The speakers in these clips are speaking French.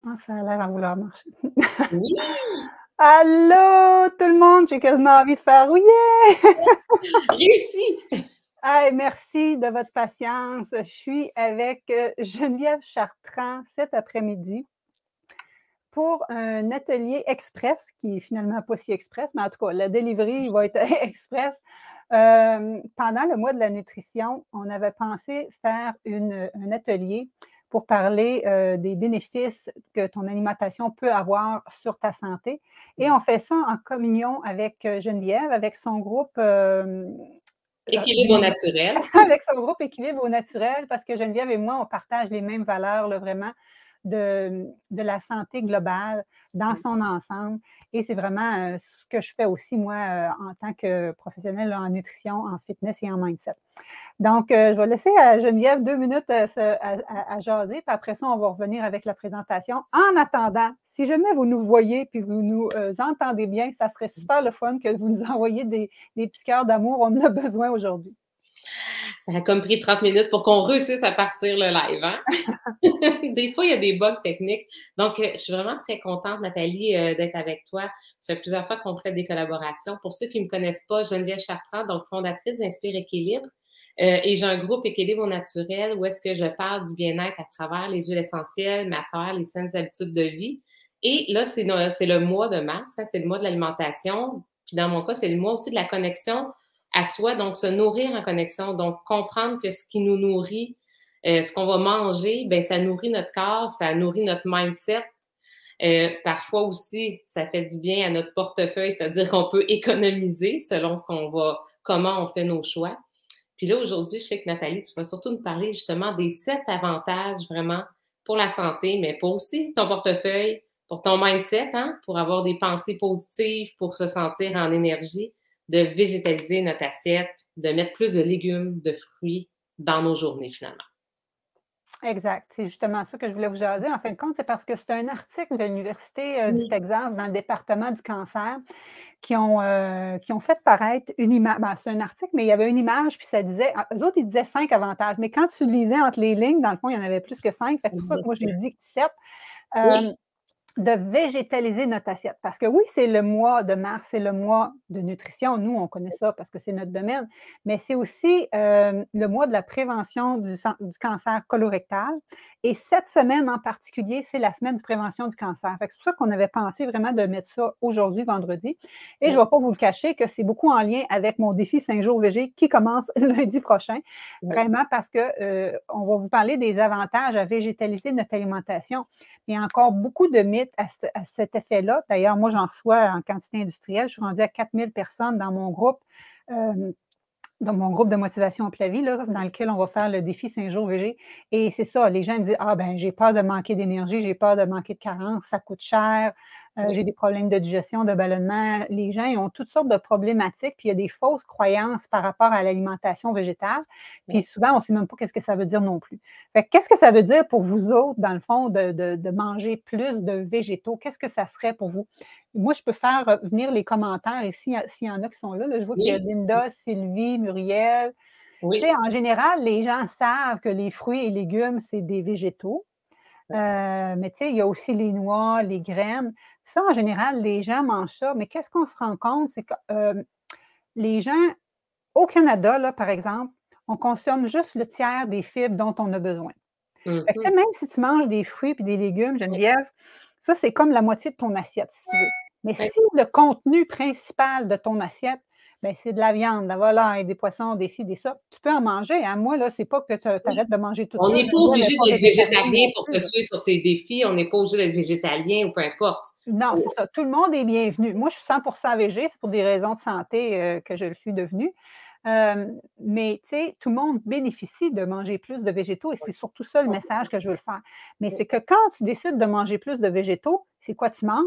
Ah, ça a l'air à vouloir marcher. Oui! Allô, tout le monde! J'ai quasiment envie de faire «Oui, yeah!» Réussi! Hey, merci de votre patience. Je suis avec, Geneviève Chartrand cet après-midi pour un atelier express qui est finalement pas si express, mais en tout cas, la delivery va être express. Pendant le mois de la nutrition, on avait pensé faire un atelier pour parler, des bénéfices que ton alimentation peut avoir sur ta santé et on fait ça en communion avec, Geneviève, avec son groupe, Équilibre au naturel. avec son groupe Équilibre au naturel, parce que Geneviève et moi, on partage les mêmes valeurs, là, vraiment, de la santé globale dans son ensemble. Et c'est vraiment ce que je fais aussi, moi, en tant que professionnelle là, en nutrition, en fitness et en mindset. Donc, je vais laisser à Geneviève 2 minutes à jaser, puis après ça, on va revenir avec la présentation. En attendant, si jamais vous nous voyez puis vous nous entendez bien, ça serait super le fun que vous nous envoyiez des petits cœurs d'amour. On en a besoin aujourd'hui. Ça a comme pris 30 minutes pour qu'on réussisse à partir le live, hein? Des fois, il y a des bugs techniques. Donc, je suis vraiment très contente, Nathalie, d'être avec toi. Ça fait plusieurs fois qu'on traite des collaborations. Pour ceux qui ne me connaissent pas, Geneviève Chartrand, donc fondatrice d'Inspire Équilibre. Et j'ai un groupe Équilibre au naturel où est-ce que je parle du bien-être à travers les huiles essentielles, mais à travers les saines habitudes de vie. Et là, c'est le mois de mars, hein, c'est le mois de l'alimentation. Puis dans mon cas, c'est le mois aussi de la connexion à soi, donc se nourrir en connexion, donc comprendre que ce qui nous nourrit, ce qu'on va manger, ben ça nourrit notre corps, ça nourrit notre mindset. Parfois aussi, ça fait du bien à notre portefeuille, c'est-à-dire qu'on peut économiser selon ce qu'on va, comment on fait nos choix. Puis là, aujourd'hui, je sais que Nathalie, tu vas surtout nous parler justement des 7 avantages vraiment pour la santé, mais pour aussi ton portefeuille, pour ton mindset, hein, pour avoir des pensées positives, pour se sentir en énergie, de végétaliser notre assiette, de mettre plus de légumes, de fruits dans nos journées finalement. Exact. C'est justement ça que je voulais vous jaser. En fin de compte, c'est parce que c'est un article de l'Université du Oui, Texas dans le département du cancer qui ont fait paraître une image. Ben, c'est un article, mais il y avait une image, puis ça disait, eux autres, ils disaient 5 avantages. Mais quand tu lisais entre les lignes, dans le fond, il y en avait plus que 5. C'est pour ça que moi, j'ai dit 7. oui, De végétaliser notre assiette. Parce que oui, c'est le mois de mars, c'est le mois de nutrition. Nous, on connaît ça parce que c'est notre domaine, mais c'est aussi le mois de la prévention du cancer colorectal. Et cette semaine en particulier, c'est la semaine de prévention du cancer. C'est pour ça qu'on avait pensé vraiment de mettre ça aujourd'hui, vendredi. Et je ne oui, vais pas vous le cacher que c'est beaucoup en lien avec mon défi 5 jours végé qui commence lundi prochain. oui. Vraiment parce que on va vous parler des avantages à végétaliser notre alimentation. Il y a encore beaucoup de mythes à cet effet-là. D'ailleurs, moi, j'en reçois en quantité industrielle. Je suis rendue à 4000 personnes euh, dans mon groupe de motivation pour la vie, là, dans lequel on va faire le défi 5 jours VG. Et c'est ça, les gens me disent: «Ah ben, j'ai peur de manquer d'énergie, j'ai peur de manquer de carence, ça coûte cher, Oui. j'ai des problèmes de digestion, de ballonnement». Les gens, ils ont toutes sortes de problématiques, puis il y a des fausses croyances par rapport à l'alimentation végétale. Puis souvent, on ne sait même pas qu'est-ce que ça veut dire non plus. Fait que qu'est-ce que ça veut dire pour vous autres, dans le fond, de manger plus de végétaux? Qu'est-ce que ça serait pour vous? Moi, je peux faire venir les commentaires ici, s'il y en a qui sont là. Là, je vois qu'il y a Oui, Linda, Sylvie, Muriel. Tu sais, oui, en général, les gens savent que les fruits et légumes, c'est des végétaux. Mais tu sais, il y a aussi les noix, les graines. Ça, en général, les gens mangent ça. Mais qu'est-ce qu'on se rend compte? C'est que les gens, au Canada, là, par exemple, on consomme juste le tiers des fibres dont on a besoin. Fait que, tu mhm, sais, même si tu manges des fruits et des légumes, oui, Geneviève, ça, c'est comme la moitié de ton assiette, si tu veux. Mais oui. si le contenu principal de ton assiette, ben, c'est de la viande, de la volaille, des poissons, des ci, des ça, tu peux en manger, hein. Moi, là, c'est pas que tu arrêtes de manger tout On ça. n'est pas Geneviève n'est obligé pas d'être végétarienne végétarien non pour te plus, là. suivre sur tes défis. On n'est pas obligé d'être végétalien ou peu importe. Non, c'est ça. Tout le monde est bienvenu. Moi, je suis 100 végé, c'est pour des raisons de santé, que je le suis devenue. Mais tu sais, tout le monde bénéficie de manger plus de végétaux et c'est surtout ça le message que je veux le faire. Mais c'est que quand tu décides de manger plus de végétaux, c'est quoi tu manges.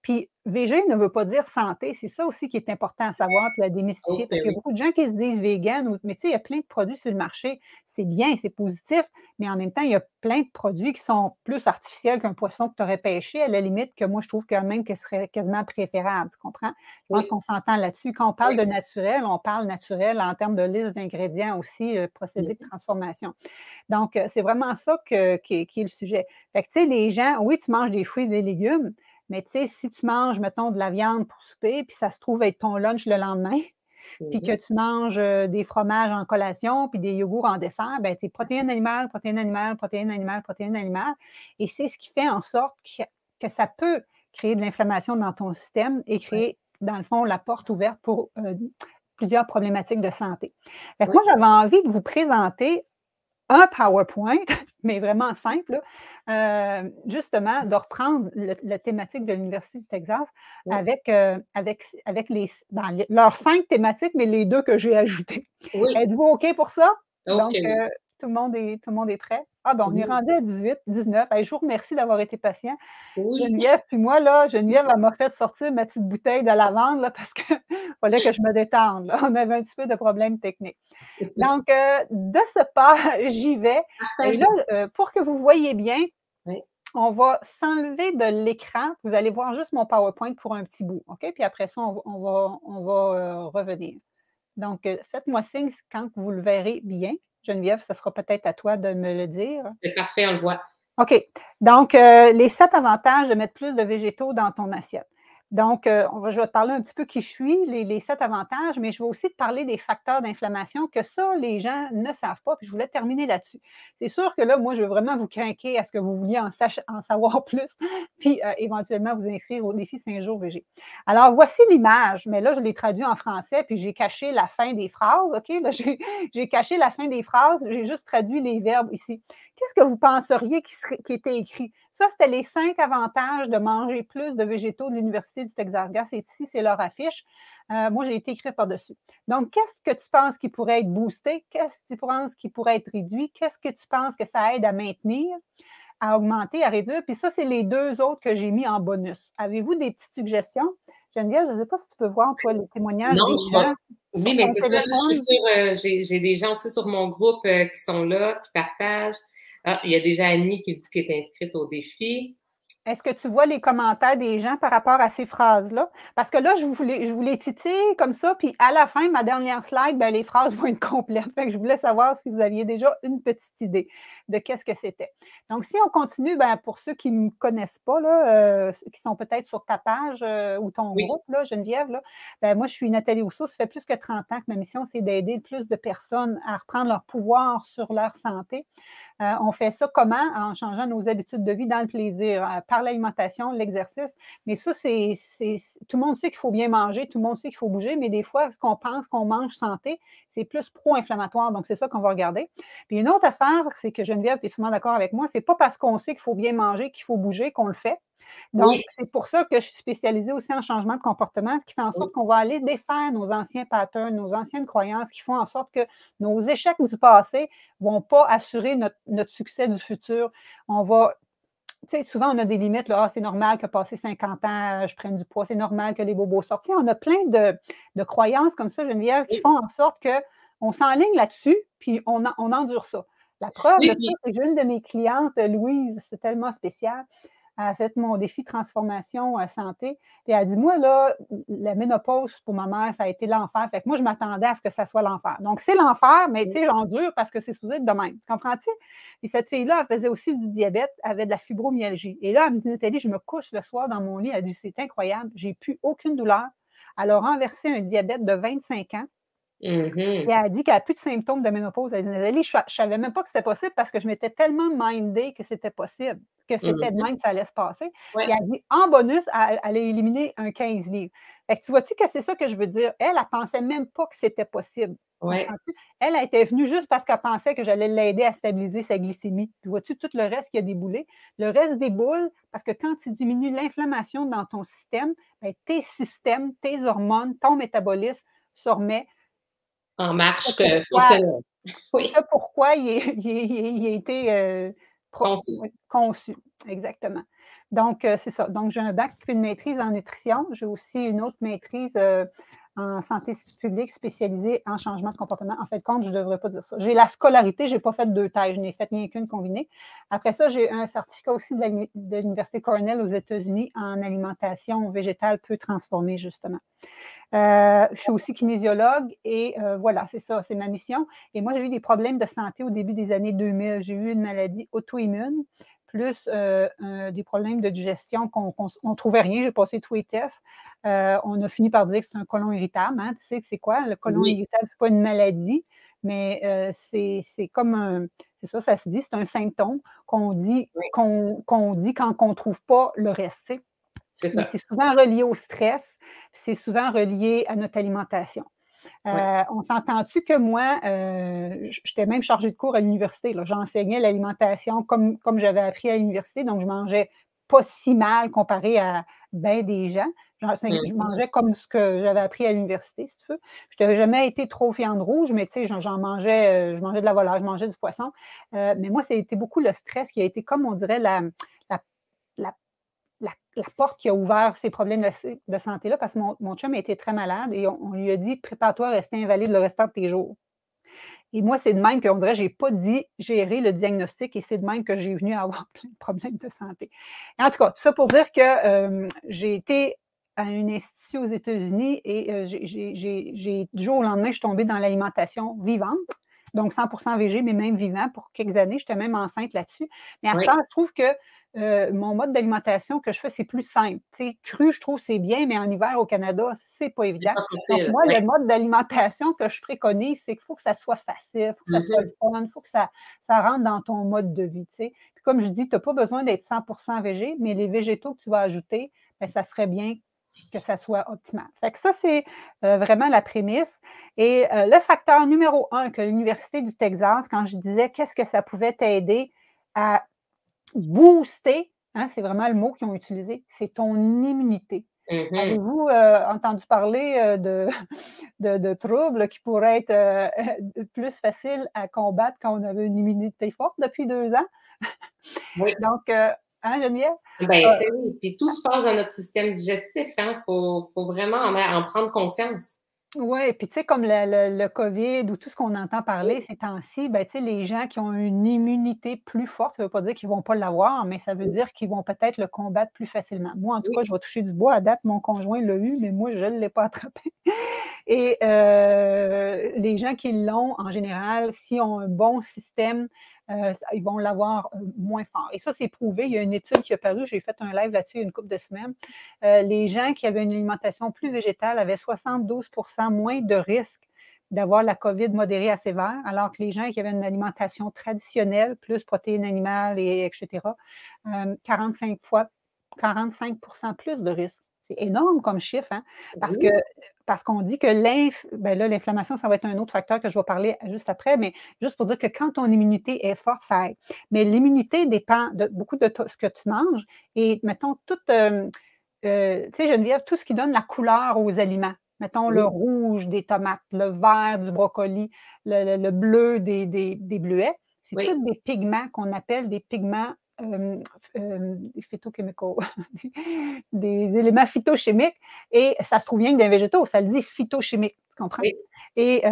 Puis végé ne veut pas dire santé, c'est ça aussi qui est important à savoir puis à démystifier Oh, parce ben qu'il y a oui. beaucoup de gens qui se disent végan ou mais tu sais, il y a plein de produits sur le marché. C'est bien, c'est positif, mais en même temps, il y a plein de produits qui sont plus artificiels qu'un poisson que tu aurais pêché, à la limite, que moi, je trouve quand même que ce serait quasiment préférable, tu comprends? Je pense Oui, qu'on s'entend là-dessus. Quand on parle oui. de naturel, on parle naturel en termes de liste d'ingrédients aussi, procédé de Mmh. transformation. Donc, c'est vraiment ça qui est le sujet. Fait que, tu sais, les gens, oui, tu manges des fruits et des légumes, mais tu sais, si tu manges, mettons, de la viande pour souper, puis ça se trouve être ton lunch le lendemain, puis que Mmh. tu manges, des fromages en collation, puis des yogourts en dessert, ben, tu es protéines animales, protéines animales, protéines animales, protéines animales et c'est ce qui fait en sorte que ça peut créer de l'inflammation dans ton système et Ouais, créer, dans le fond, la porte ouverte pour, plusieurs problématiques de santé. Fait que moi, ouais, j'avais envie de vous présenter un PowerPoint, mais vraiment simple, là, justement, de reprendre la thématique de l'Université du Texas ouais. avec leurs 5 thématiques, mais les 2 que j'ai ajoutées. Oui, Êtes-vous OK pour ça? OK, Donc, oui. tout le monde est prêt? Ah ben, on est Oui, rendu à 18-19. Hey, je vous remercie d'avoir été patient. oui. Geneviève puis moi là, Geneviève, elle m'a fait sortir ma petite bouteille de lavande là, parce que fallait que je me détende là. On avait un petit peu de problèmes techniques. Donc, de ce pas, j'y vais et là, Parfait. pour que vous voyez bien, Oui, on va s'enlever de l'écran. Vous allez voir juste mon PowerPoint pour un petit bout, OK? Puis après ça, on va revenir. Donc, faites-moi signe quand vous le verrez bien. Geneviève, ce sera peut-être à toi de me le dire. c'est parfait, on le voit. OK. Donc, les 7 avantages de mettre plus de végétaux dans ton assiette. Donc, je vais te parler un petit peu qui je suis, les 7 avantages, mais je vais aussi te parler des facteurs d'inflammation que ça, les gens ne savent pas, puis je voulais terminer là-dessus. C'est sûr que là, moi, je veux vraiment vous craquer à ce que vous vouliez en savoir plus, puis éventuellement vous inscrire au défi 5 jours VG. Alors, voici l'image, mais là, je l'ai traduit en français, puis j'ai caché la fin des phrases, OK? Là, j'ai caché la fin des phrases, j'ai juste traduit les verbes ici. Qu'est-ce que vous penseriez qui était écrit? Ça, c'était les 5 avantages de manger plus de végétaux de l'Université du Texas. Regarde, c'est ici, c'est leur affiche. Moi, j'ai été écrite par-dessus. Donc, qu'est-ce que tu penses qui pourrait être boosté? Qu'est-ce que tu penses qui pourrait être réduit? Qu'est-ce que tu penses que ça aide à maintenir, à augmenter, à réduire? Puis ça, c'est les 2 autres que j'ai mis en bonus. Avez-vous des petites suggestions? Geneviève, je ne sais pas si tu peux voir, toi, les témoignages Non, des je vais gens oui, sur mais ton c'est ça, là, je suis téléphone. sûre, j'ai des gens aussi sur mon groupe, qui sont là, qui partagent. Ah, il y a déjà Annie qui dit qu'elle est inscrite au défi. Est-ce que tu vois les commentaires des gens par rapport à ces phrases-là? Parce que là, je vous les titille comme ça, puis à la fin, ma dernière slide, ben, les phrases vont être complètes. Fait que je voulais savoir si vous aviez déjà une petite idée de qu'est-ce que c'était. Donc, si on continue, ben, pour ceux qui ne me connaissent pas, là, qui sont peut-être sur ta page ou ton Oui, groupe, là, Geneviève, là, ben, moi, je suis Nathalie Rousseau. Ça fait plus que 30 ans que ma mission, c'est d'aider plus de personnes à reprendre leur pouvoir sur leur santé. On fait ça comment? En changeant nos habitudes de vie dans le plaisir, par l'alimentation, l'exercice. Mais ça, tout le monde sait qu'il faut bien manger, tout le monde sait qu'il faut bouger, mais des fois, ce qu'on pense qu'on mange santé, c'est plus pro-inflammatoire. Donc, c'est ça qu'on va regarder. Puis une autre affaire, c'est que Geneviève, tu es souvent d'accord avec moi, c'est pas parce qu'on sait qu'il faut bien manger, qu'il faut bouger, qu'on le fait. Donc, oui, c'est pour ça que je suis spécialisée aussi en changement de comportement, ce qui fait en oui. sorte qu'on va aller défaire nos anciens patterns, nos anciennes croyances qui font en sorte que nos échecs du passé ne vont pas assurer notre succès du futur. On va tu sais, souvent, on a des limites, là. Ah, c'est normal que passé 50 ans, je prenne du poids. C'est normal que les bobos sortent. Tu sais, on a plein de croyances comme ça, Geneviève, qui Oui, font en sorte qu'on s'enligne là-dessus, puis on endure ça. La preuve oui, de ça, puis c'est que j'ai une de mes clientes, Louise, c'est tellement spécial. Elle a fait mon défi transformation santé. Puis elle dit, moi, là, la ménopause pour ma mère, ça a été l'enfer. Fait que moi, je m'attendais à ce que ça soit l'enfer. Donc, c'est l'enfer, mais tu sais, j'endure parce que c'est supposé être de même. Tu comprends-tu? Puis cette fille-là, elle faisait aussi du diabète, elle avait de la fibromyalgie. Et là, elle me dit, Nathalie, je me couche le soir dans mon lit. Elle dit, c'est incroyable, j'ai plus aucune douleur. Elle a renversé un diabète de 25 ans. Et mmh. elle a dit qu'elle n'a plus de symptômes de ménopause. Elle dit, Nathalie, je ne savais même pas que c'était possible parce que je m'étais tellement mindée que c'était possible, que c'était de Mmh. même que ça allait se passer. Ouais, Puis elle dit, en bonus, elle a éliminé un 15 livres. Fait que tu vois-tu que c'est ça que je veux dire? Elle ne pensait même pas que c'était possible. ouais. Comprends-tu? Elle était venue juste parce qu'elle pensait que j'allais l'aider à stabiliser sa glycémie. Tu vois-tu tout le reste qui a déboulé? Le reste déboule parce que quand tu diminues l'inflammation dans ton système, ben, tes systèmes, tes hormones, ton métabolisme se remet. En C'est marche que pourquoi fonctionnelle. c'est Oui, ça pourquoi il a été, conçu. oui, conçu, exactement. Donc, c'est ça. Donc, j'ai un bac puis une maîtrise en nutrition. J'ai aussi une autre maîtrise en santé publique spécialisée en changement de comportement. En fait, compte, je ne devrais pas dire ça. J'ai la scolarité, je n'ai pas fait 2 thèses, je n'ai fait rien qu'une combinée. Après ça, j'ai un certificat aussi de l'Université Cornell aux États-Unis en alimentation végétale peu transformée, justement. Je suis aussi kinésiologue et voilà, c'est ça, c'est ma mission. Et moi, j'ai eu des problèmes de santé au début des années 2000. J'ai eu une maladie auto-immune, plus des problèmes de digestion qu'on ne trouvait rien. J'ai passé tous les tests. On a fini par dire que c'est un côlon irritable. Hein. Tu sais que c'est quoi? Le côlon Oui, irritable, ce n'est pas une maladie, mais c'est comme un. C'est ça, ça se dit, c'est un symptôme qu'on dit, oui, qu'on dit quand on ne trouve pas le reste. Tu sais. c'est Mais ça. c'est souvent relié au stress, c'est souvent relié à notre alimentation. Oui, On s'entend-tu que moi, j'étais même chargée de cours à l'université. J'enseignais l'alimentation comme j'avais appris à l'université, donc je mangeais pas si mal comparé à bien des gens. Je mhm. mangeais comme ce que j'avais appris à l'université, si tu veux. Je n'avais jamais été trop viande rouge, mais tu sais, j'en mangeais, je mangeais de la volaille, je mangeais du poisson. Mais moi, ça a été beaucoup le stress qui a été, comme on dirait, la, la la porte qui a ouvert ces problèmes de santé-là, parce que mon chum a été très malade et on lui a dit prépare-toi à rester invalide le restant de tes jours. Et moi, c'est de même qu'on dirait, je n'ai pas dit gérer le diagnostic et c'est de même que j'ai venu avoir plein de problèmes de santé. Et en tout cas, tout ça pour dire que j'ai été à une institut aux États-Unis et du jour au lendemain, je suis tombée dans l'alimentation vivante. Donc 100% végé, mais même vivant pour quelques années. J'étais même enceinte là-dessus. Mais à ce Oui, temps, je trouve que mon mode d'alimentation que je fais, c'est plus simple. Tu sais, cru, je trouve c'est bien, mais en hiver au Canada, c'est pas c'est évident. pas Donc, facile. moi, Oui. le mode d'alimentation que je préconise, c'est qu'il faut que ça soit facile, il faut que ça soit le Mhm. fun, il faut que ça rentre dans ton mode de vie. Tu sais. Puis comme je dis, tu n'as pas besoin d'être 100% végé, mais les végétaux que tu vas ajouter, bien, ça serait bien que ça soit optimal. Fait que ça, c'est vraiment la prémisse. Et le facteur numéro un que l'Université du Texas, quand je disais qu'est-ce que ça pouvait t'aider à booster, hein, c'est vraiment le mot qu'ils ont utilisé, c'est ton immunité. Mhm. Avez-vous entendu parler de troubles qui pourraient être plus faciles à combattre quand on avait une immunité forte depuis 2 ans? Oui. Donc, hein, Geneviève? Ben, Euh, tu sais, oui. Puis tout se passe dans notre système digestif, hein. Faut vraiment en prendre conscience. Oui, puis tu sais, comme le COVID ou tout ce qu'on entend Oui, parler ces temps-ci, ben, tu sais, les gens qui ont une immunité plus forte, ça ne veut pas dire qu'ils ne vont pas l'avoir, mais ça veut oui, dire qu'ils vont peut-être le combattre plus facilement. Moi, en tout cas, oui. je vais toucher du bois à date, mon conjoint l'a eu, mais moi, je ne l'ai pas attrapé. Et les gens qui l'ont, en général, s'ils ont un bon système, ils vont l'avoir moins fort. Et ça, c'est prouvé. Il y a une étude qui est parue, j'ai fait un live là-dessus il y a une couple de semaines. Les gens qui avaient une alimentation plus végétale avaient 72% moins de risque d'avoir la COVID modérée à sévère, alors que les gens qui avaient une alimentation traditionnelle, plus protéines animales, et etc., 45 fois, 45% plus de risque. C'est énorme comme chiffre, hein? Parce que Oui. parce qu'on dit que ben là, l'inflammation, ça va être un autre facteur que je vais parler juste après, mais juste pour dire que quand ton immunité est forte, ça aide. Mais l'immunité dépend de beaucoup de ce que tu manges et mettons tout, tu sais, Geneviève, tout ce qui donne la couleur aux aliments. Mettons le Oui, rouge des tomates, le vert du brocoli, le bleu des bleuets. C'est oui, tous des pigments qu'on appelle des pigments des phytochimicaux, des éléments phytochimiques. Et ça se trouve bien que dans les végétaux, ça le dit phytochimique, tu comprends? oui. Et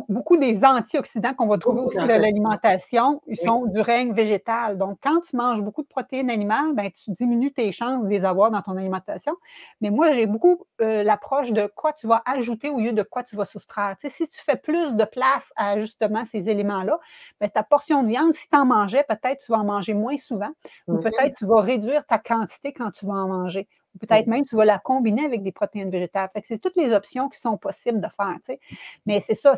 beaucoup des antioxydants qu'on va trouver Beaucoup aussi de d'antioxydants. l'alimentation, ils Oui, sont du règne végétal. Donc, quand tu manges beaucoup de protéines animales, ben, tu diminues tes chances de les avoir dans ton alimentation. Mais moi, j'ai beaucoup l'approche de quoi tu vas ajouter au lieu de quoi tu vas soustraire. Tu sais, si tu fais plus de place à justement ces éléments-là, ben, ta portion de viande, si tu en mangeais, peut-être tu vas en manger moins souvent ou mhm, peut-être tu vas réduire ta quantité quand tu vas en manger. Ou peut-être oui, même tu vas la combiner avec des protéines végétales. Fait que c'est toutes les options qui sont possibles de faire. Tu sais. Mais c'est ça,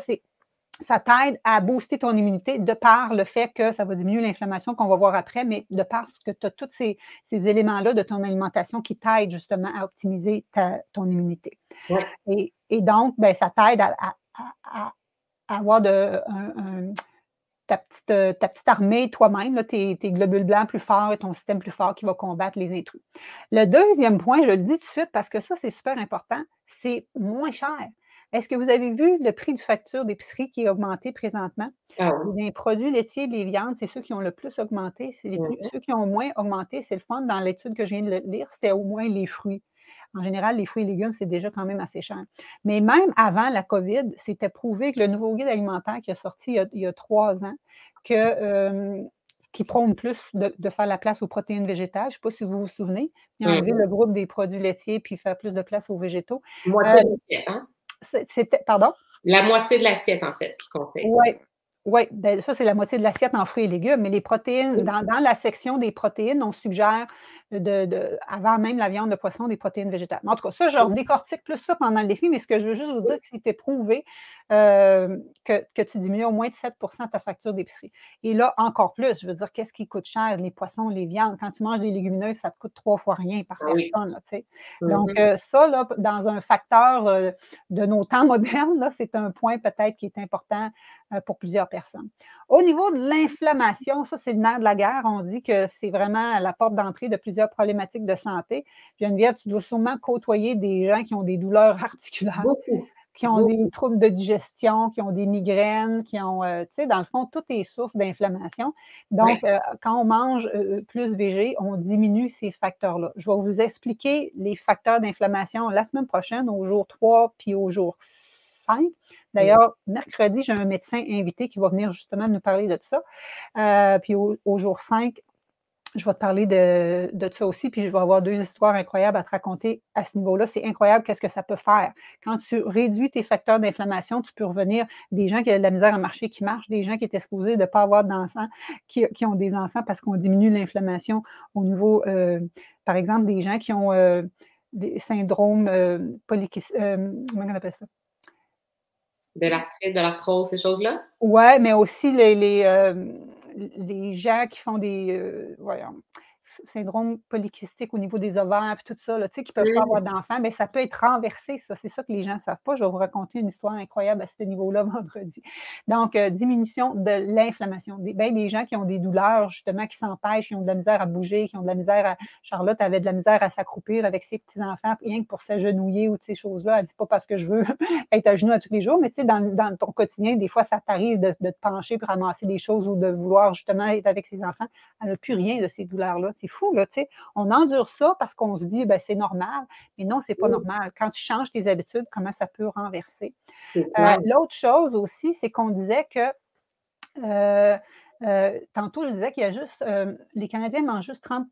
ça t'aide à booster ton immunité de par le fait que ça va diminuer l'inflammation qu'on va voir après, mais de par que tu as tous ces éléments-là de ton alimentation qui t'aident justement à optimiser ton immunité. oui, Et donc, ben, ça t'aide à avoir ta petite armée toi-même, là, tes globules blancs plus forts et ton système plus fort qui va combattre les intrus. Le deuxième point, je le dis tout de suite parce que ça, c'est super important, c'est moins cher. Est-ce que vous avez vu le prix de facture d'épicerie qui a augmenté présentement? Ah Et oui. les produits laitiers et les viandes, c'est ceux qui ont le plus augmenté. C'est les plus Mmh. ceux qui ont moins augmenté, c'est le fun dans l'étude que je viens de lire, c'était au moins les fruits. En général, les fruits et légumes, c'est déjà quand même assez cher. Mais même avant la COVID, c'était prouvé que le nouveau guide alimentaire qui a sorti il y a 3 ans, que, qui prône plus de faire la place aux protéines végétales. Je ne sais pas si vous vous souvenez. Il a enlevé Mmh. le groupe des produits laitiers puis faire plus de place aux végétaux. Moitié Heu, de l'assiette, hein? c'était pardon? La moitié de l'assiette, en fait, qu'il conseille. Ouais, ouais, ben, ça, c'est la moitié de l'assiette en fruits et légumes, mais les protéines, Oui. dans la section des protéines, on suggère avant même la viande, le poisson, des protéines végétales. Mais en tout cas, ça, je Mmh. redécortique plus ça pendant le défi, mais ce que je veux juste vous dire, Oui. que c'était prouvé, que tu diminues au moins de 7 ta facture d'épicerie. Et là, encore plus, je veux dire, qu'est-ce qui coûte cher? Les poissons, les viandes. Quand tu manges des légumineuses, ça te coûte 3 fois rien par Ah oui. personne, là, tu sais. Donc, Mmh. ça, là, dans un facteur, de nos temps modernes, là, c'est un point peut-être qui est important pour plusieurs personnes. Au niveau de l'inflammation, ça, c'est le nerf de la guerre. On dit que c'est vraiment la porte d'entrée de plusieurs problématiques de santé. Geneviève, tu dois sûrement côtoyer des gens qui ont des douleurs articulaires, Beaucoup, qui ont des beaucoup. troubles de digestion, qui ont des migraines, qui ont, tu sais, dans le fond, tout est source d'inflammation. Donc, Ouais. quand on mange plus végé, on diminue ces facteurs-là. Je vais vous expliquer les facteurs d'inflammation la semaine prochaine, au jour 3 puis au jour 5. Mmh. D'ailleurs, mercredi, j'ai un médecin invité qui va venir justement nous parler de ça. Puis au jour 5, je vais te parler de ça aussi, puis je vais avoir 2 histoires incroyables à te raconter à ce niveau-là. C'est incroyable qu'est-ce que ça peut faire. Quand tu réduis tes facteurs d'inflammation, tu peux revenir des gens qui avaient de la misère à marcher, qui marchent, des gens qui étaient supposés de ne pas avoir d'enfants, qui ont des enfants parce qu'on diminue l'inflammation au niveau, par exemple, des gens qui ont, des syndromes, comment on appelle ça? De l'arthrite, de l'arthrose, ces choses-là? Ouais, mais aussi les gens qui font des, voyons, syndrome polycystique au niveau des ovaires puis tout ça, là, tu sais, qui peuvent pas Mmh. avoir d'enfants, mais ça peut être renversé, ça. C'est ça que les gens ne savent pas. Je vais vous raconter une histoire incroyable à ce niveau-là vendredi. Donc, diminution de l'inflammation. Des gens qui ont des douleurs, justement, qui s'empêchent, qui ont de la misère à bouger, qui ont de la misère à Charlotte avait de la misère à s'accroupir avec ses petits-enfants, rien que pour s'agenouiller ou de ces choses-là. Elle dit: «Pas parce que je veux être à genoux à tous les jours», mais tu sais, dans ton quotidien, des fois, ça t'arrive de te pencher pour ramasser des choses ou de vouloir justement être avec ses enfants. Elle n'a plus rien de ces douleurs-là. C'est fou, là, tu sais. On endure ça parce qu'on se dit, ben, c'est normal, mais non, c'est pas Oui, normal. Quand tu changes tes habitudes, comment ça peut renverser? c'est clair. L'autre chose aussi, c'est qu'on disait que, heu tantôt, je disais qu'il y a juste, les Canadiens mangent juste 30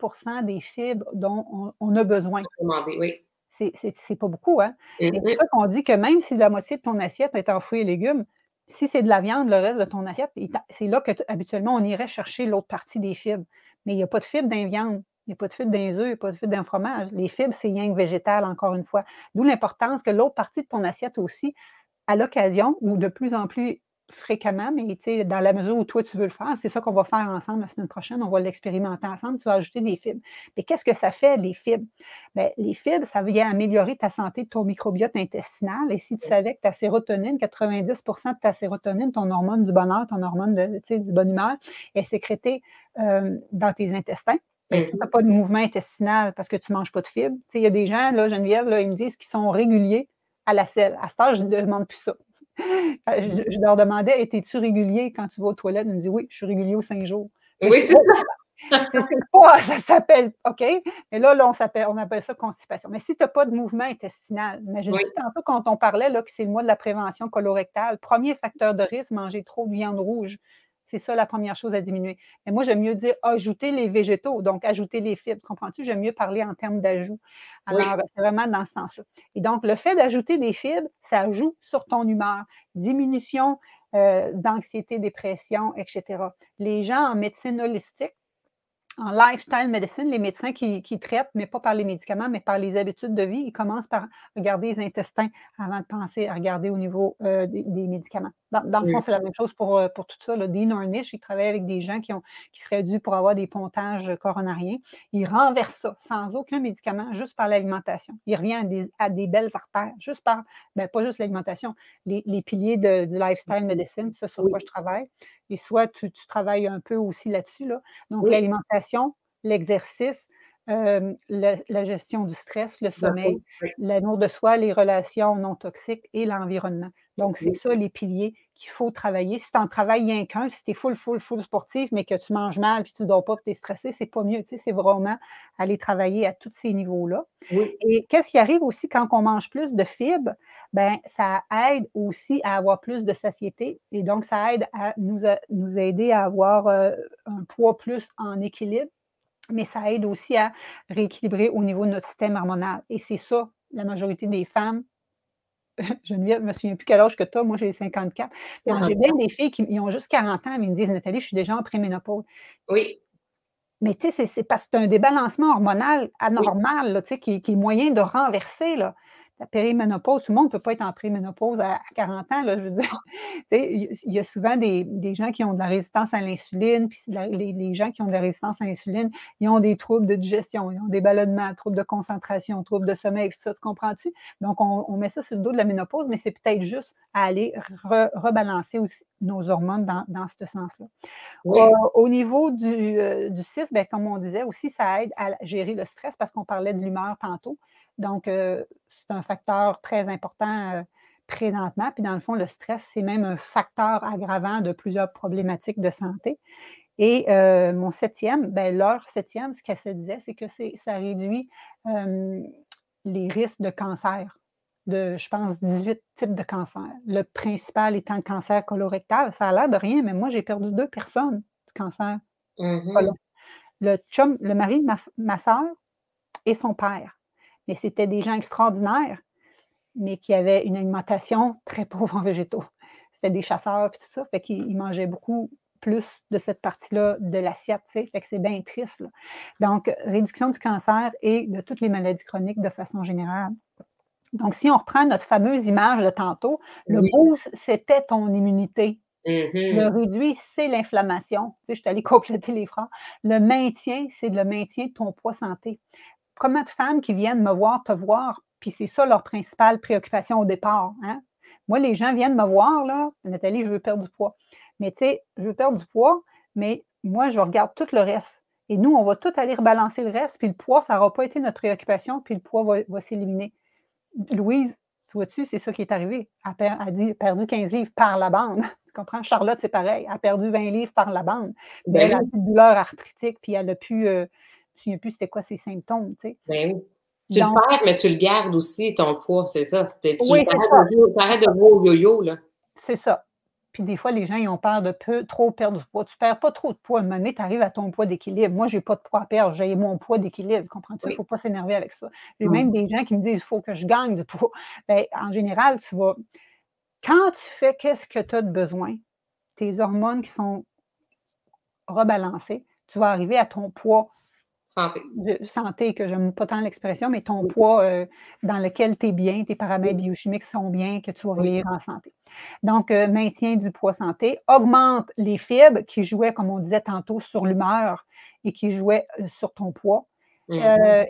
des fibres dont on a besoin. Recommandé, oui. C'est pas beaucoup, hein? Mmh Et c'est mh. pour ça qu'on dit que même si la moitié de ton assiette est en fruits et légumes, si c'est de la viande, le reste de ton assiette, c'est là que habituellement, on irait chercher l'autre partie des fibres. Mais il y a pas de fibres dans les viandes, il y a pas de fibres dans les œufs, il y a pas de fibres dans le fromage. Les fibres, c'est rien que végétal, encore une fois. D'où l'importance que l'autre partie de ton assiette aussi, à l'occasion ou de plus en plus fréquemment, mais tu sais, dans la mesure où toi, tu veux le faire, c'est ça qu'on va faire ensemble la semaine prochaine. On va l'expérimenter ensemble. Tu vas ajouter des fibres. Mais qu'est-ce que ça fait, les fibres? Bien, les fibres, ça vient améliorer ta santé de ton microbiote intestinal. Et si tu savais que ta sérotonine, 90 de ta sérotonine, ton hormone du bonheur, ton hormone tu sais, du bonne humeur, est sécrétée dans tes intestins. Bien, si tu n'as Mmh. pas de mouvement intestinal parce que tu ne manges pas de fibres, tu sais, il y a des gens, là, Geneviève, là, ils me disent qu'ils sont réguliers à la selle. À cette heure, je ne demande plus ça. Je leur demandais: «Étais-tu régulier quand tu vas aux toilettes?» Ils me disent: «Oui, je suis régulier aux 5 jours». Mais je Oui, dis: c'est «Oh, ça. c'est pas ça s'appelle OK, mais là, on appelle ça constipation». Mais si tu as pas de mouvement intestinal, Oui, imagines-tu tantôt quand on parlait là que c'est le mois de la prévention colorectale, premier facteur de risque, manger trop de viande rouge. C'est ça la première chose à diminuer. Mais moi, j'aime mieux dire ajouter les végétaux, donc ajouter les fibres, comprends-tu? J'aime mieux parler en termes d'ajout. oui, Alors, c'est vraiment dans ce sens-là. Et donc, le fait d'ajouter des fibres, ça joue sur ton humeur. Diminution, d'anxiété, dépression, et cetera. Les gens en médecine holistique, en lifestyle medicine, les médecins qui traitent, mais pas par les médicaments, mais par les habitudes de vie, ils commencent par regarder les intestins avant de penser à regarder au niveau, des médicaments. Dans le fond, mmh, c'est la même chose pour tout ça, là. Dean Ornish, il travaille avec des gens qui seraient dus pour avoir des pontages, coronariens. Il renverse ça sans aucun médicament, juste par l'alimentation. Il revient à des belles artères, juste par ben, pas juste l'alimentation, les piliers du lifestyle medicine, ça sur quoi je oui, travaille et soit tu travailles un peu aussi là-dessus, là. Donc oui, l'alimentation, l'exercice, la gestion du stress, le D'accord. sommeil, Oui, l'amour de soi, les relations non toxiques et l'environnement. Donc, c'est oui, ça les piliers qu'il faut travailler. Si tu en travailles rien qu'un, si tu es full, full, full sportif, mais que tu manges mal, puis tu ne dors pas, puis tu es stressé, c'est pas mieux. Tu sais, c'est vraiment aller travailler à tous ces niveaux-là. oui, Et qu'est-ce qui arrive aussi quand on mange plus de fibres? Ben, ça aide aussi à avoir plus de satiété et donc ça aide à nous aider à avoir, un poids plus en équilibre, mais ça aide aussi à rééquilibrer au niveau de notre système hormonal et c'est ça, la majorité des femmes. Geneviève, je me souviens plus quel âge que tu as, moi j'ai 54, mais j'ai bien 44. des filles qui ils ont juste 40 ans, mais ils me disent: «Nathalie, je suis déjà en préménopause». Oui, Mais tu sais, c'est parce que c'est un débalancement hormonal oui. anormal, là, tu sais, qui est moyen de renverser, là. La périménopause, tout le monde ne peut pas être en préménopause à 40 ans, là, je veux dire. Tu sais, il y a souvent des gens qui ont de la résistance à l'insuline, puis les gens qui ont de la résistance à l'insuline, ils ont des troubles de digestion, ils ont des ballonnements, troubles de concentration, troubles de sommeil, puis ça, tu comprends-tu? Donc on met ça sur le dos de la ménopause, mais c'est peut-être juste à aller rebalancer aussi nos hormones dans ce sens-là. Oui. Au niveau du 6, ben, comme on disait aussi, ça aide à gérer le stress parce qu'on parlait de l'humeur tantôt. Donc, c'est un facteur très important, présentement. Puis dans le fond, le stress, c'est même un facteur aggravant de plusieurs problématiques de santé. Et mon septième, ben, leur septième, ce qu'elle se disait, c'est que ça réduit, hem, les risques de cancer, de, je pense, 18 types de cancers. Le principal étant le cancer colorectal. Ça a l'air de rien, mais moi, j'ai perdu 2 personnes du cancer colon. Mhm. Le mari de ma sœur et son père. Mais c'était des gens extraordinaires, mais qui avaient une alimentation très pauvre en végétaux. C'était des chasseurs puis tout ça, fait qu'ils mangeaient beaucoup plus de cette partie-là de l'assiette, tu sais, fait que c'est bien triste, là. Donc, réduction du cancer et de toutes les maladies chroniques de façon générale. Donc, si on reprend notre fameuse image de tantôt, le Oui. boost, c'était ton immunité. Le Mhm. réduit, c'est l'inflammation. Tu sais, je suis allée compléter les phrases. Le maintien, c'est le maintien de ton poids santé. Combien de femmes qui viennent me voir, te voir, puis c'est ça leur principale préoccupation au départ, hein? Moi, les gens viennent me voir, là: «Nathalie, je veux perdre du poids». Mais tu sais, je veux perdre du poids, mais moi, je regarde tout le reste et nous, on va tout aller rebalancer le reste, puis le poids, ça n'aura pas été notre préoccupation, puis le poids va s'éliminer. Louise, tu vois-tu, c'est ça qui est arrivé. Elle dit: «Perdu 15 livres par la bande». Tu comprends? Charlotte, c'est pareil, elle a perdu 20 livres par la bande. Mais Ben elle a oui, plus de douleur arthritique, puis elle a plus, je me souviens plus c'était quoi ses symptômes, tu sais? ben oui. Tu le Donc perds, mais tu le gardes aussi, ton poids, c'est ça. Tu oui, c'est arrêtes ça, de jouer, tu c'est arrêtes ça, de jouer au yo-yo, là. c'est ça. Puis des fois, les gens, ils ont peur de trop perdre du poids. Tu perds pas trop de poids. À un moment donné, tu arrives à ton poids d'équilibre. Moi, j'ai pas de poids à perdre, j'ai mon poids d'équilibre, comprends-tu? Il Oui. faut pas s'énerver avec ça. J'ai Mmh. même des gens qui me disent: «Il faut que je gagne du poids». Bien, en général, quand tu fais qu'est-ce que tu as de besoin, tes hormones qui sont rebalancées, tu vas arriver à ton poids Santé. de santé, que j'aime pas tant l'expression, mais ton Oui, poids, dans lequel tu es bien, tes paramètres oui, biochimiques sont bien, que tu vas oui. vieillir en santé. Donc, maintien du poids santé, augmente les fibres qui jouaient, comme on disait tantôt, sur l'humeur et qui jouaient, sur ton poids, Mmh.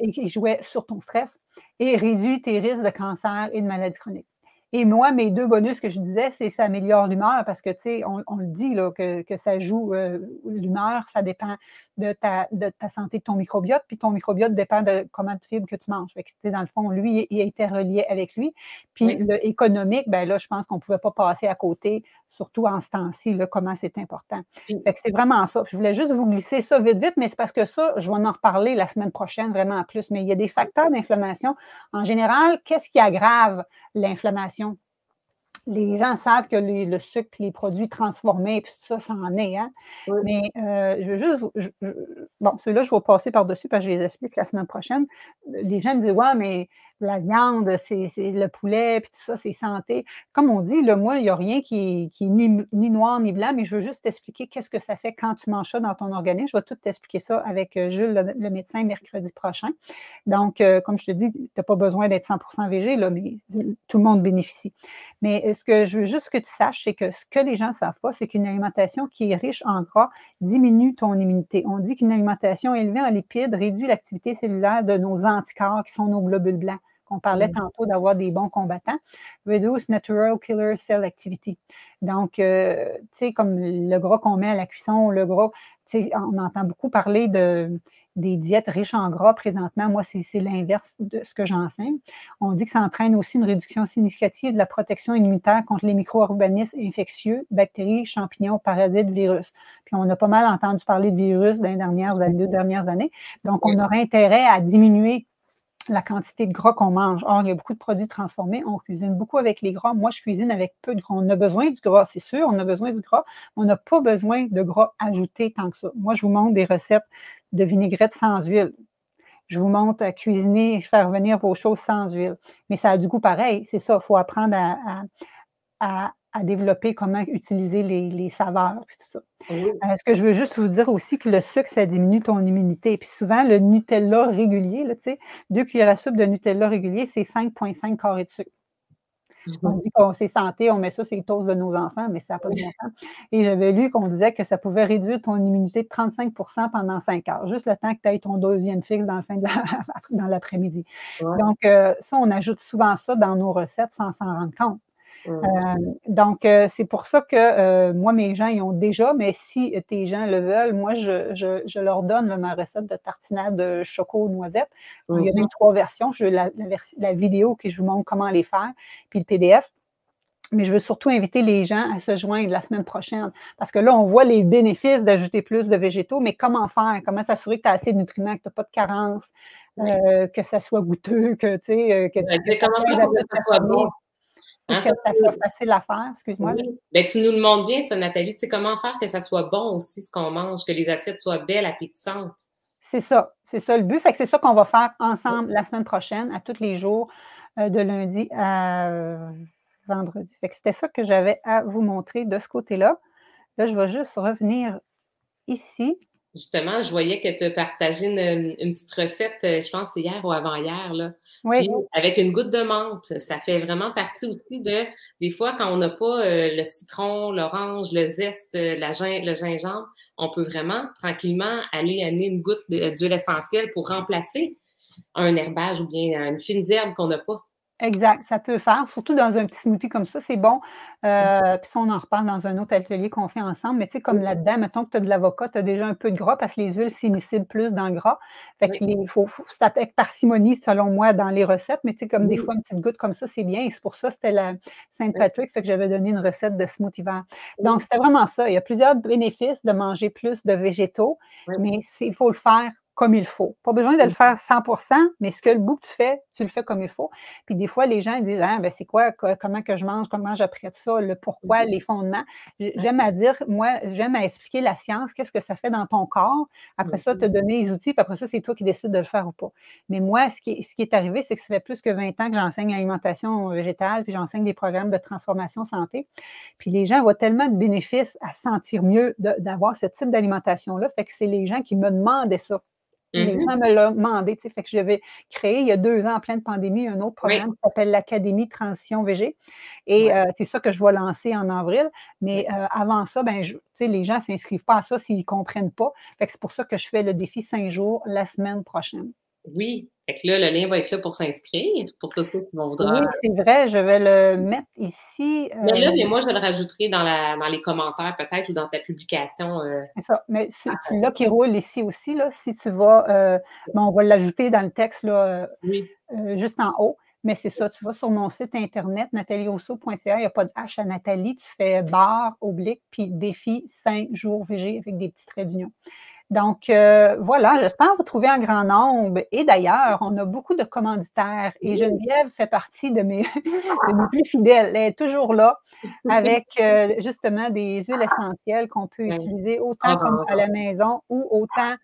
et qui jouaient sur ton stress et réduit tes risques de cancer et de maladies chroniques. Et moi, mes 2 bonus que je disais, c'est ça améliore l'humeur parce que, tu sais, on le dit là, que ça joue, l'humeur, ça dépend de ta santé, de ton microbiote, puis ton microbiote dépend de comment de fibres que tu manges. Fait que, tu sais, dans le fond, lui, il était relié avec lui. Puis Oui. le économique, ben là, je pense qu'on ne pouvait pas passer à côté, surtout en ce temps-ci, là, comment c'est important. Puis Fait que c'est vraiment ça. Je voulais juste vous glisser ça vite, vite, mais c'est parce que ça, je vais en reparler la semaine prochaine vraiment en plus. Mais il y a des facteurs d'inflammation. En général, qu'est-ce qui aggrave l'inflammation? Les gens savent que le sucre et les produits transformés, puis tout ça, ça en est, hein? oui, Mais je veux juste vous bon, ceux-là, je vais passer par-dessus parce que je les explique la semaine prochaine. Les gens me disent: «Ouais, mais la viande, c'est le poulet, puis tout ça, c'est santé». Comme on dit, là, moi, il y a rien qui est ni noir ni blanc, mais je veux juste t'expliquer qu'est-ce que ça fait quand tu manges ça dans ton organisme. Je vais tout t'expliquer ça avec, Jules, le médecin, mercredi prochain. Donc, comme je te dis, tu as pas besoin d'être 100 végé, là, mais tout le monde bénéficie. Mais ce que je veux juste que tu saches, c'est que ce que les gens ne savent pas, c'est qu'une alimentation qui est riche en gras diminue ton immunité. On dit qu'une alimentation élevée en lipides réduit l'activité cellulaire de nos anticorps, qui sont nos globules blancs, qu'on parlait mmh, tantôt d'avoir des bons combattants. Reduce natural killer cell activity. Donc, tu sais, comme le gras qu'on met à la cuisson, le gras, tu sais, on entend beaucoup parler des diètes riches en gras présentement, moi, c'est l'inverse de ce que j'enseigne. On dit que ça entraîne aussi une réduction significative de la protection immunitaire contre les micro-organismes infectieux, bactéries, champignons, parasites, virus. Puis on a pas mal entendu parler de virus dans les 2 dernières années. Donc, on aurait intérêt à diminuer la quantité de gras qu'on mange. Or, il y a beaucoup de produits transformés. On cuisine beaucoup avec les gras. Moi, je cuisine avec peu de gras. On a besoin du gras, c'est sûr, on a besoin du gras, mais on n'a pas besoin de gras ajouté tant que ça. Moi, je vous montre des recettes de vinaigrette sans huile. Je vous montre à cuisiner, faire venir vos choses sans huile. Mais ça a du goût pareil. C'est ça, il faut apprendre à développer comment utiliser les saveurs et tout ça. Oui. Ce que je veux juste vous dire aussi que le sucre, ça diminue ton immunité. Puis souvent, le Nutella régulier, là, tu sais, 2 cuillères à soupe de Nutella régulier, c'est 5,5 carrés de sucre. On dit que c'est santé, on met ça sur les toasts de nos enfants, mais ça n'a pas de bon sens. Et j'avais lu qu'on disait que ça pouvait réduire ton immunité de 35 pendant 5 heures, juste le temps que tu ailles ton deuxième fixe dans l'après-midi. Ouais. Donc, ça, on ajoute souvent ça dans nos recettes sans s'en rendre compte. Donc, c'est pour ça que moi, mes gens, ils ont déjà, mais si tes gens le veulent, moi, je leur donne ma recette de tartinade de choco-noisette. Il y a même 3 versions. J'ai la vidéo que je vous montre comment les faire, puis le PDF. Mais je veux surtout inviter les gens à se joindre la semaine prochaine. Parce que là, on voit les bénéfices d'ajouter plus de végétaux, mais comment faire? Comment s'assurer que tu as assez de nutriments, que tu n'as pas de carence, que ça soit goûteux, que tu sais, comment faire pour que ça soit bon? Et que ça soit facile à faire, excuse-moi. Oui. Bien, tu nous le montres bien, ça, Nathalie. Tu sais, comment faire que ça soit bon aussi, ce qu'on mange, que les assiettes soient belles, appétissantes. C'est ça le but. Fait que c'est ça qu'on va faire ensemble la semaine prochaine, à tous les jours, de lundi à vendredi. Fait que c'était ça que j'avais à vous montrer de ce côté-là. Là, je vais juste revenir ici. Justement, je voyais que tu as partagé une petite recette, je pense que c'est hier ou avant-hier, là. Oui. Puis, avec une goutte de menthe. Ça fait vraiment partie aussi des fois, quand on n'a pas le citron, l'orange, le zeste, le gingembre, on peut vraiment tranquillement aller amener une goutte d'huile essentielle pour remplacer un herbage ou bien une fine herbe qu'on n'a pas. Exact, ça peut faire, surtout dans un petit smoothie comme ça, c'est bon. Puis ça, on en reparle dans un autre atelier qu'on fait ensemble. Mais tu sais, comme là-dedans, mettons que tu as de l'avocat, tu as déjà un peu de gras parce que les huiles s'immiscent plus dans le gras. Fait que faut c'est avec parcimonie, selon moi, dans les recettes. Mais tu sais, comme des fois, une petite goutte comme ça, c'est bien. Et c'est pour ça, c'était la Saint-Patrick, fait que j'avais donné une recette de smoothie vert. Donc, c'était vraiment ça. Il y a plusieurs bénéfices de manger plus de végétaux, mais il faut le faire comme il faut. Pas besoin de le faire 100 mais ce que le bout que tu fais, tu le fais comme il faut. Puis des fois, les gens ils disent: «Ah ben c'est quoi, comment que je mange, comment j'apprête ça, le pourquoi, les fondements». J'aime à dire, moi, j'aime à expliquer la science, qu'est-ce que ça fait dans ton corps. Après ça, te donner les outils, puis après ça, c'est toi qui décides de le faire ou pas. Mais moi, ce qui est arrivé, c'est que ça fait plus que 20 ans que j'enseigne l'alimentation végétale, puis j'enseigne des programmes de transformation santé. Puis les gens voient tellement de bénéfices à se sentir mieux d'avoir ce type d'alimentation-là, fait que c'est les gens qui me demandaient ça. Les gens me l'ont demandé, tu sais, fait que j'avais créé il y a 2 ans, en pleine pandémie, un autre programme qui s'appelle l'Académie Transition Végé et c'est ça que je vais lancer en avril. Mais avant ça, ben, tu sais, les gens ne s'inscrivent pas à ça s'ils ne comprennent pas. Fait que c'est pour ça que je fais le défi 5 jours la semaine prochaine. Oui, fait que là, le lien va être là pour s'inscrire, pour tous ceux qui vont Oui, vouloir. c'est vrai, je vais le mettre ici. Mais là, moi, je le rajouterai dans les commentaires peut-être ou dans ta publication. C'est ça. Mais tu l'as qui roule ici aussi, là. Si tu vas, on va l'ajouter dans le texte, là, juste en haut. Mais c'est ça, tu vas sur mon site internet natalierousseau.ca, il n'y a pas de H à Nathalie, tu fais barre, oblique, puis défi 5 jours VG avec des petits traits d'union. Donc, voilà, j'espère vous trouver en grand nombre. Et d'ailleurs, on a beaucoup de commanditaires et Geneviève fait partie de mes plus fidèles. Elle est toujours là avec justement des huiles essentielles qu'on peut utiliser autant comme à la maison ou autant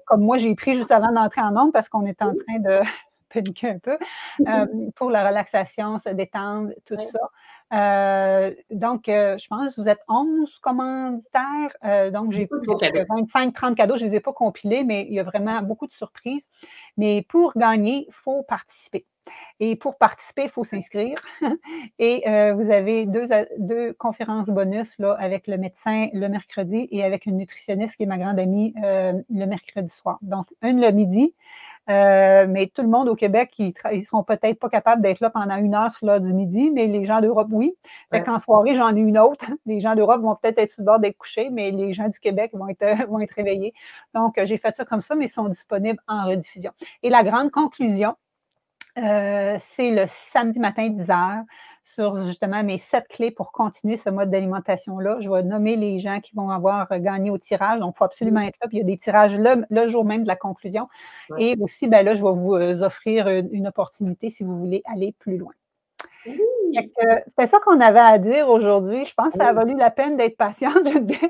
comme moi j'ai pris juste avant d'entrer en ondes parce qu'on est en train de paniquer un peu pour la relaxation, se détendre, tout ça. Donc, je pense que vous êtes 11 commanditaires. Donc, j'ai 25-30 cadeaux. Je ne les ai pas compilés, mais il y a vraiment beaucoup de surprises. Mais pour gagner, il faut participer. Et pour participer, il faut s'inscrire. Et vous avez deux conférences bonus là, avec le médecin le mercredi et avec une nutritionniste qui est ma grande amie le mercredi soir. Donc, une le midi Mais tout le monde au Québec, ils seront peut-être pas capables d'être là pendant 1 heure sur l'heure du midi, mais les gens d'Europe, oui. Fait Ouais. qu'en soirée, j'en ai une autre. Les gens d'Europe vont peut-être être sur le bord d'être couchés, mais les gens du Québec vont être réveillés. Donc, j'ai fait ça comme ça, mais ils sont disponibles en rediffusion. Et la grande conclusion, c'est le samedi matin 10 heures sur justement mes 7 clés pour continuer ce mode d'alimentation-là. Je vais nommer les gens qui vont avoir gagné au tirage. Donc, il faut absolument être là. Puis il y a des tirages le jour même de la conclusion. Ouais. Et aussi, ben là, je vais vous offrir une opportunité si vous voulez aller plus loin. Fait Oui! que, c'était ça qu'on avait à dire aujourd'hui. Je pense que ça a Oui. valu la peine d'être patiente, Geneviève.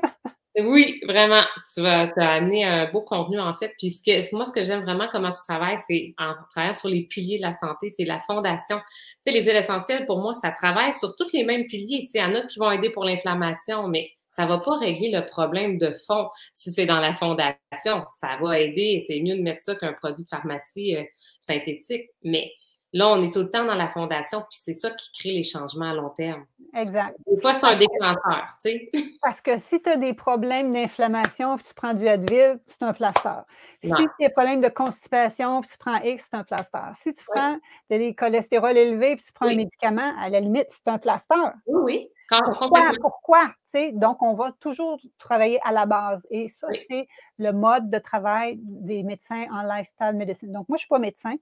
Oui, vraiment. Tu as amené un beau contenu, en fait. Puis moi, ce que j'aime vraiment comment tu travailles, c'est en travaillant sur les piliers de la santé, c'est la fondation. Tu sais, les huiles essentielles, pour moi, ça travaille sur tous les mêmes piliers. Tu sais, il y en a qui vont aider pour l'inflammation, mais ça va pas régler le problème de fond. Si c'est dans la fondation, ça va aider et c'est mieux de mettre ça qu'un produit de pharmacie synthétique. Mais là, on est tout le temps dans la fondation, puis c'est ça qui crée les changements à long terme. Exact. Des fois, c'est un déclencheur, tu sais. Parce que si tu as des problèmes d'inflammation, puis tu prends du Advil, c'est un plaster. Si Non. tu as des problèmes de constipation, puis tu prends X, c'est un plaster. Si tu Oui, prends des cholestérol élevé, puis tu prends un oui, médicament, à la limite, c'est un plaster. oui, oui, Pourquoi? complètement. Pourquoi? Tu sais, donc, on va toujours travailler à la base. Et ça, Oui, c'est le mode de travail des médecins en lifestyle medicine. Donc, moi, je ne suis pas médecin.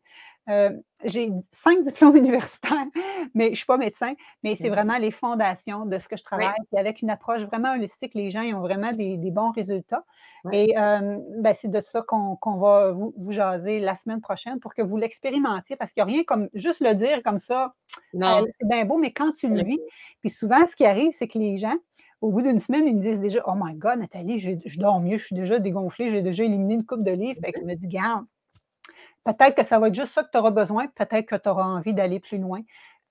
J'ai 5 diplômes universitaires, mais je ne suis pas médecin. Mais c'est mmh, vraiment les fondations de ce que je oui, travaille. Puis avec une approche vraiment holistique, les gens ils ont vraiment des bons résultats. ouais. Et ben, c'est de ça qu'on va vous jaser la semaine prochaine pour que vous l'expérimentiez. Parce qu'il n'y a rien comme juste le dire comme ça, Non, c'est bien beau, mais quand tu le vis, puis souvent, ce qui arrive, c'est que les gens, au bout d'une semaine, ils me disent déjà: «Oh my God, Nathalie, je dors mieux, je suis déjà dégonflée, j'ai déjà éliminé une coupe de livres». Fait que je me dis: «Garde, peut-être que ça va être juste ça que tu auras besoin, peut-être que tu auras envie d'aller plus loin».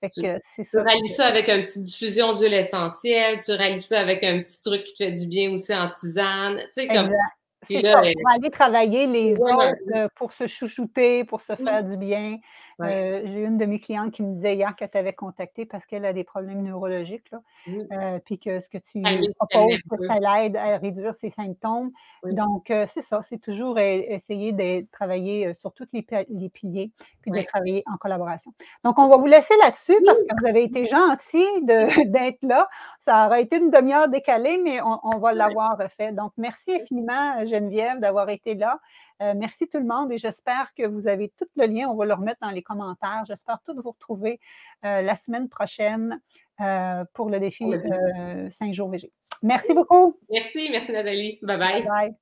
Fait tu que c'est tu ça rallies ça avec une petite diffusion d'huile essentielle, tu rallies ça avec un petit truc qui te fait du bien aussi en tisane, tu sais, comme exact. puis C'est là, ça, pour aller travailler les winner. autres, pour se chouchouter, pour se faire Oui, du bien. ouais, J'ai une de mes clientes qui me disait hier qu'elle t'avait contacté parce qu'elle a des problèmes neurologiques, là, mmh, puis que ce que tu calmer lui le système proposes, que nerveux. ça l'aide à réduire ses symptômes. Oui, Donc c'est ça, c'est toujours essayer de travailler, sur tous les piliers, puis de ouais. travailler en collaboration. Donc on va vous laisser là-dessus parce Oui, que vous avez été gentils de d'être là. Ça aurait été une demi-heure décalée, mais on va ouais. l'avoir fait. Donc, merci infiniment, Geneviève, d'avoir été là. Merci tout le monde et j'espère que vous avez tout le lien. On va le remettre dans les commentaires. J'espère tous vous retrouver la semaine prochaine pour le Pour le défi défi. 5 jours VG. Merci beaucoup. Merci, merci Nathalie. Bye Bye bye. bye.